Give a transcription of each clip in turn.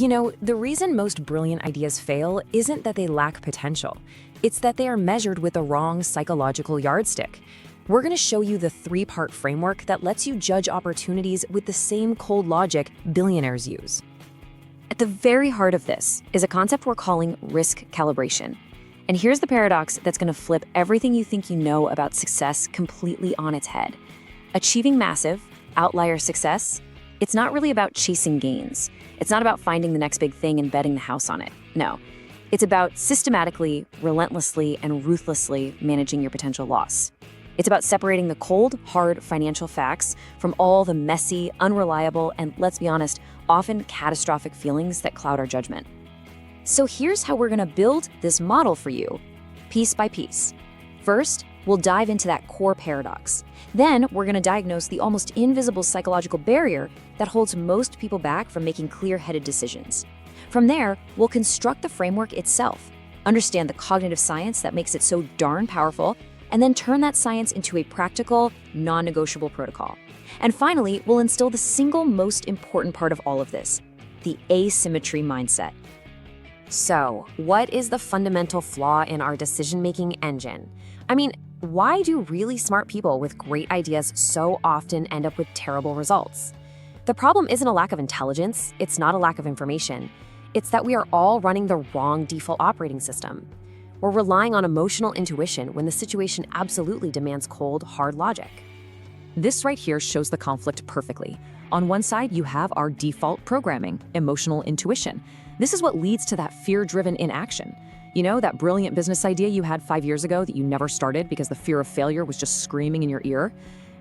You know, the reason most brilliant ideas fail isn't that they lack potential. It's that they are measured with the wrong psychological yardstick. We're going to show you the three-part framework that lets you judge opportunities with the same cold logic billionaires use. At the very heart of this is a concept we're calling risk calibration. And here's the paradox that's going to flip everything you think you know about success completely on its head. Achieving massive, outlier success, it's not really about chasing gains. It's not about finding the next big thing and betting the house on it. No, it's about systematically, relentlessly, and ruthlessly managing your potential loss. It's about separating the cold, hard financial facts from all the messy, unreliable, and let's be honest, often catastrophic feelings that cloud our judgment. So here's how we're going to build this model for you, piece by piece. First, we'll dive into that core paradox. Then, we're going to diagnose the almost invisible psychological barrier that holds most people back from making clear-headed decisions. From there, we'll construct the framework itself, understand the cognitive science that makes it so darn powerful, and then turn that science into a practical, non-negotiable protocol. And finally, we'll instill the single most important part of all of this, the asymmetry mindset. So, what is the fundamental flaw in our decision-making engine? I mean, why do really smart people with great ideas so often end up with terrible results? The problem isn't a lack of intelligence, it's not a lack of information. It's that we are all running the wrong default operating system. We're relying on emotional intuition when the situation absolutely demands cold, hard logic. This right here shows the conflict perfectly. On one side, you have our default programming, emotional intuition. This is what leads to that fear-driven inaction. You know, that brilliant business idea you had 5 years ago that you never started because the fear of failure was just screaming in your ear?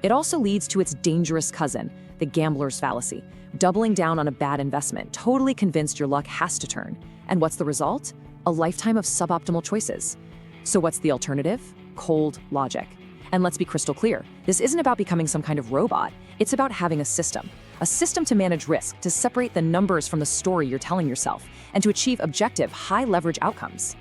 It also leads to its dangerous cousin, the gambler's fallacy, doubling down on a bad investment, totally convinced your luck has to turn. And what's the result? A lifetime of suboptimal choices. So what's the alternative? Cold logic. And let's be crystal clear, this isn't about becoming some kind of robot. It's about having a system to manage risk, to separate the numbers from the story you're telling yourself, and to achieve objective, high-leverage outcomes.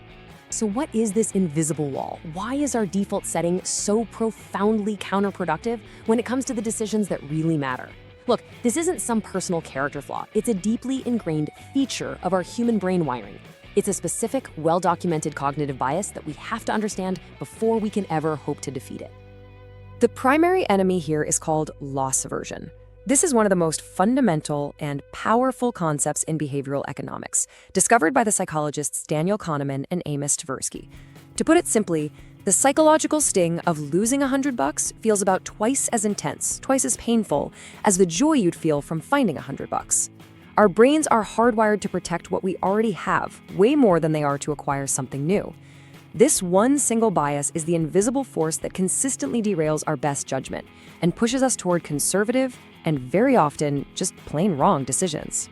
So what is this invisible wall? Why is our default setting so profoundly counterproductive when it comes to the decisions that really matter? Look, this isn't some personal character flaw. It's a deeply ingrained feature of our human brain wiring. It's a specific, well-documented cognitive bias that we have to understand before we can ever hope to defeat it. The primary enemy here is called loss aversion. This is one of the most fundamental and powerful concepts in behavioral economics, discovered by the psychologists Daniel Kahneman and Amos Tversky. To put it simply, the psychological sting of losing $100 feels about twice as intense, twice as painful, as the joy you'd feel from finding $100. Our brains are hardwired to protect what we already have, way more than they are to acquire something new. This one single bias is the invisible force that consistently derails our best judgment and pushes us toward conservative and very often just plain wrong decisions.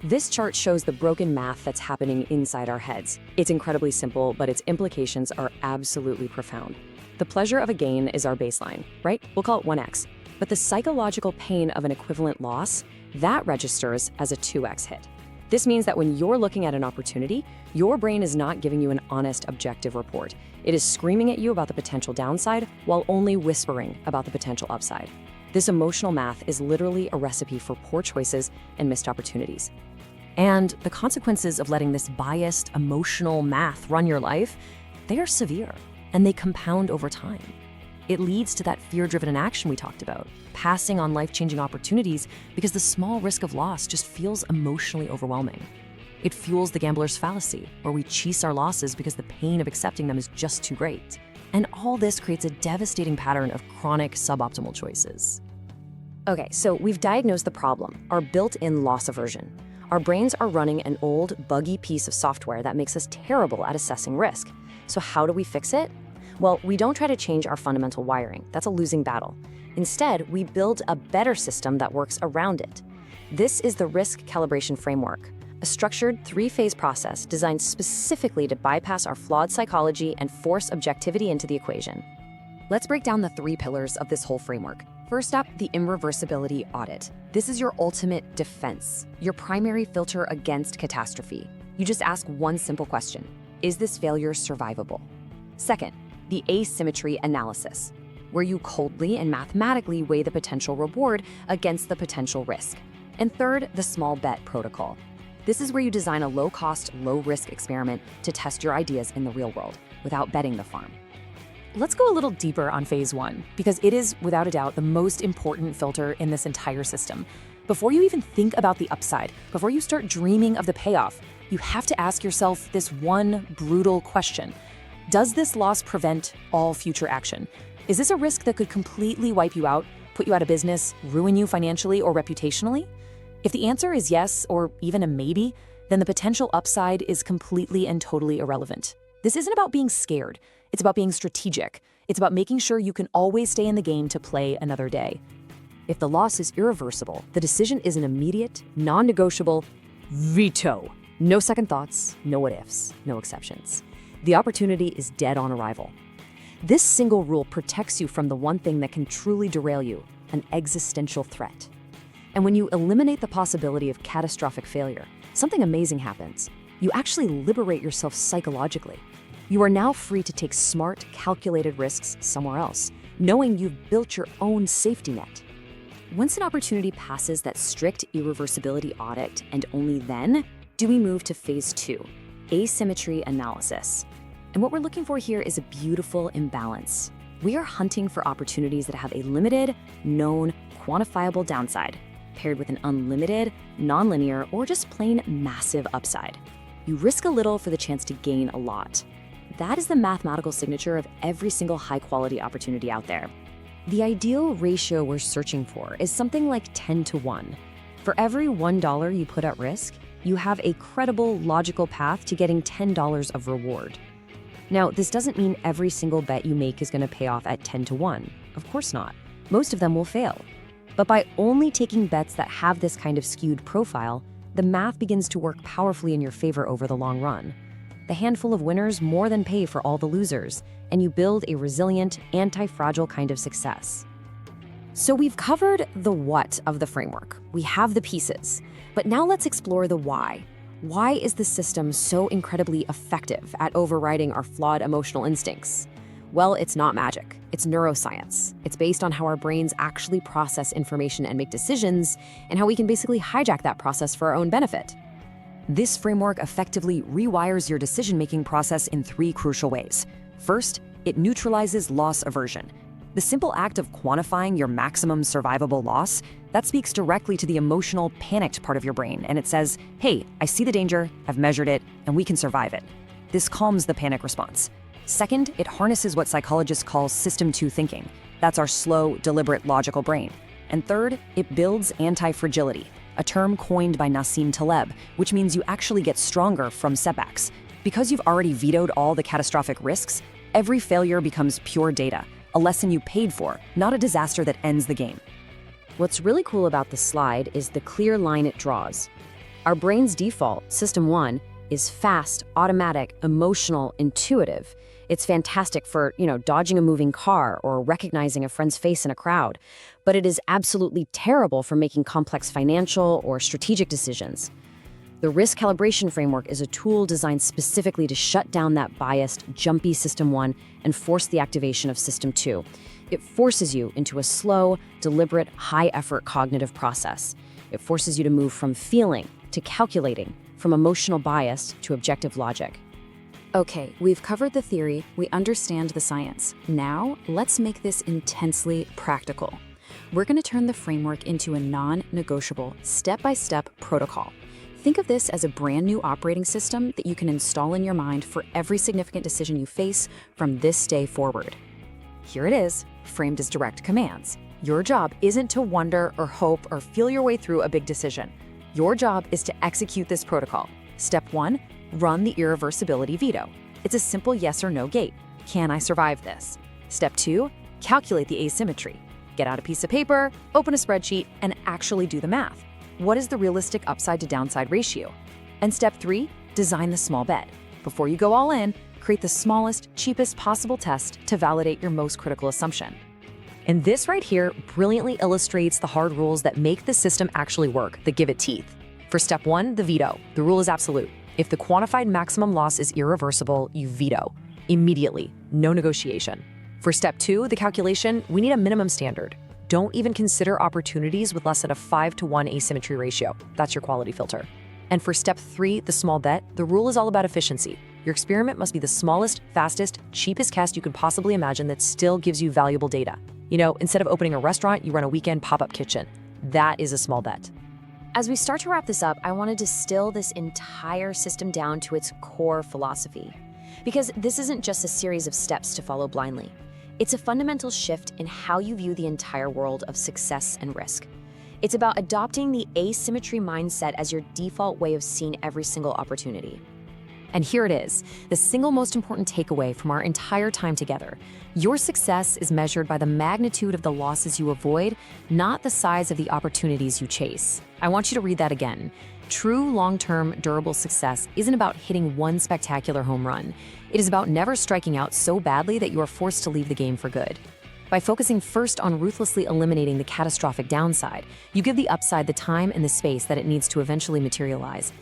This chart shows the broken math that's happening inside our heads. It's incredibly simple, but its implications are absolutely profound. The pleasure of a gain is our baseline, right? We'll call it 1x. But the psychological pain of an equivalent loss, that registers as a 2x hit. This means that when you're looking at an opportunity, your brain is not giving you an honest, objective report. It is screaming at you about the potential downside while only whispering about the potential upside. This emotional math is literally a recipe for poor choices and missed opportunities. And the consequences of letting this biased, emotional math run your life, they are severe, and they compound over time. It leads to that fear-driven inaction we talked about, passing on life-changing opportunities because the small risk of loss just feels emotionally overwhelming. It fuels the gambler's fallacy, where we chase our losses because the pain of accepting them is just too great. And all this creates a devastating pattern of chronic suboptimal choices. Okay, so we've diagnosed the problem, our built-in loss aversion. Our brains are running an old, buggy piece of software that makes us terrible at assessing risk. So how do we fix it? Well, we don't try to change our fundamental wiring. That's a losing battle. Instead, we build a better system that works around it. This is the Risk Calibration framework, a structured 3-phase process designed specifically to bypass our flawed psychology and force objectivity into the equation. Let's break down the 3 pillars of this whole framework. First up, the Irreversibility Audit. This is your ultimate defense, your primary filter against catastrophe. You just ask one simple question: is this failure survivable? Second, the Asymmetry Analysis, where you coldly and mathematically weigh the potential reward against the potential risk. And third, the Small Bet Protocol. This is where you design a low-cost, low-risk experiment to test your ideas in the real world without betting the farm. Let's go a little deeper on phase one, because it is, without a doubt, the most important filter in this entire system. Before you even think about the upside, before you start dreaming of the payoff, you have to ask yourself this one brutal question. Does this loss prevent all future action? Is this a risk that could completely wipe you out, put you out of business, ruin you financially or reputationally? If the answer is yes, or even a maybe, then the potential upside is completely and totally irrelevant. This isn't about being scared. It's about being strategic. It's about making sure you can always stay in the game to play another day. If the loss is irreversible, the decision is an immediate, non-negotiable veto. No second thoughts, no what-ifs, no exceptions. The opportunity is dead on arrival. This single rule protects you from the one thing that can truly derail you, an existential threat. And when you eliminate the possibility of catastrophic failure, something amazing happens. You actually liberate yourself psychologically. You are now free to take smart, calculated risks somewhere else, knowing you've built your own safety net. Once an opportunity passes that strict irreversibility audit, and only then do we move to phase two, asymmetry analysis. And what we're looking for here is a beautiful imbalance. We are hunting for opportunities that have a limited, known, quantifiable downside, paired with an unlimited, nonlinear, or just plain massive upside. You risk a little for the chance to gain a lot. That is the mathematical signature of every single high-quality opportunity out there. The ideal ratio we're searching for is something like 10 to 1. For every $1 you put at risk, you have a credible, logical path to getting $10 of reward. Now, this doesn't mean every single bet you make is going to pay off at 10 to 1. Of course not. Most of them will fail. But by only taking bets that have this kind of skewed profile, the math begins to work powerfully in your favor over the long run. The handful of winners more than pay for all the losers, and you build a resilient, anti-fragile kind of success. So we've covered the what of the framework. We have the pieces. But now let's explore the why. Why is the system so incredibly effective at overriding our flawed emotional instincts? Well, it's not magic. It's neuroscience. It's based on how our brains actually process information and make decisions, and how we can basically hijack that process for our own benefit. This framework effectively rewires your decision-making process in three crucial ways. First, it neutralizes loss aversion. The simple act of quantifying your maximum survivable loss, that speaks directly to the emotional, panicked part of your brain, and it says, hey, I see the danger, I've measured it, and we can survive it. This calms the panic response. Second, it harnesses what psychologists call System 2 thinking. That's our slow, deliberate, logical brain. And third, it builds anti-fragility, a term coined by Nassim Taleb, which means you actually get stronger from setbacks. Because you've already vetoed all the catastrophic risks, every failure becomes pure data, a lesson you paid for, not a disaster that ends the game. What's really cool about this slide is the clear line it draws. Our brain's default, System 1, is fast, automatic, emotional, intuitive. It's fantastic for, dodging a moving car or recognizing a friend's face in a crowd. But it is absolutely terrible for making complex financial or strategic decisions. The Risk Calibration framework is a tool designed specifically to shut down that biased, jumpy System 1 and force the activation of System 2. It forces you into a slow, deliberate, high-effort cognitive process. It forces you to move from feeling to calculating, from emotional bias to objective logic. Okay, we've covered the theory, we understand the science. Now, let's make this intensely practical. We're going to turn the framework into a non-negotiable, step-by-step protocol. Think of this as a brand new operating system that you can install in your mind for every significant decision you face from this day forward. Here it is, framed as direct commands. Your job isn't to wonder or hope or feel your way through a big decision. Your job is to execute this protocol. Step 1, run the irreversibility veto. It's a simple yes or no gate. Can I survive this? Step 2, calculate the asymmetry. Get out a piece of paper, open a spreadsheet, and actually do the math. What is the realistic upside to downside ratio? And step 3, design the small bet. Before you go all in, create the smallest, cheapest possible test to validate your most critical assumption. And this right here brilliantly illustrates the hard rules that make the system actually work, that give it teeth. For step 1, the veto. The rule is absolute. If the quantified maximum loss is irreversible, you veto. Immediately, no negotiation. For step 2, the calculation, we need a minimum standard. Don't even consider opportunities with less than a 5 to 1 asymmetry ratio. That's your quality filter. And for step 3, the small bet, the rule is all about efficiency. Your experiment must be the smallest, fastest, cheapest cast you can possibly imagine that still gives you valuable data. Instead of opening a restaurant, you run a weekend pop-up kitchen. That is a small bet. As we start to wrap this up, I want to distill this entire system down to its core philosophy. Because this isn't just a series of steps to follow blindly. It's a fundamental shift in how you view the entire world of success and risk. It's about adopting the asymmetry mindset as your default way of seeing every single opportunity. And here it is, the single most important takeaway from our entire time together. Your success is measured by the magnitude of the losses you avoid, not the size of the opportunities you chase. I want you to read that again. True long-term, durable success isn't about hitting one spectacular home run. It is about never striking out so badly that you are forced to leave the game for good. By focusing first on ruthlessly eliminating the catastrophic downside, you give the upside the time and the space that it needs to eventually materialize.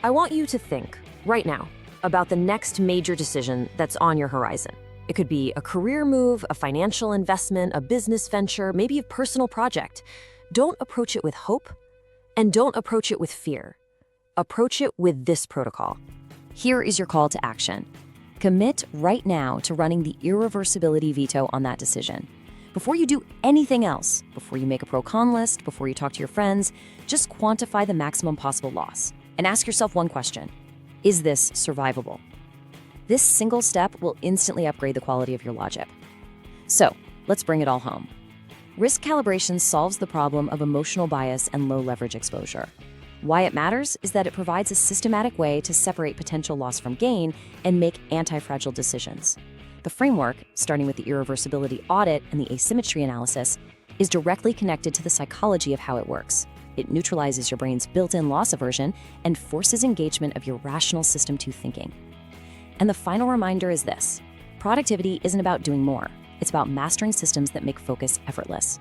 I want you to think, right now, about the next major decision that's on your horizon. It could be a career move, a financial investment, a business venture, maybe a personal project. Don't approach it with hope, and don't approach it with fear. Approach it with this protocol. Here is your call to action. Commit right now to running the irreversibility veto on that decision. Before you do anything else, before you make a pro-con list, before you talk to your friends, just quantify the maximum possible loss and ask yourself one question. Is this survivable? This single step will instantly upgrade the quality of your logic. So, let's bring it all home. Risk calibration solves the problem of emotional bias and low leverage exposure. Why it matters is that it provides a systematic way to separate potential loss from gain and make anti-fragile decisions. The framework, starting with the irreversibility audit and the asymmetry analysis, is directly connected to the psychology of how it works. It neutralizes your brain's built-in loss aversion and forces engagement of your rational system 2 thinking. And the final reminder is this: productivity isn't about doing more. It's about mastering systems that make focus effortless.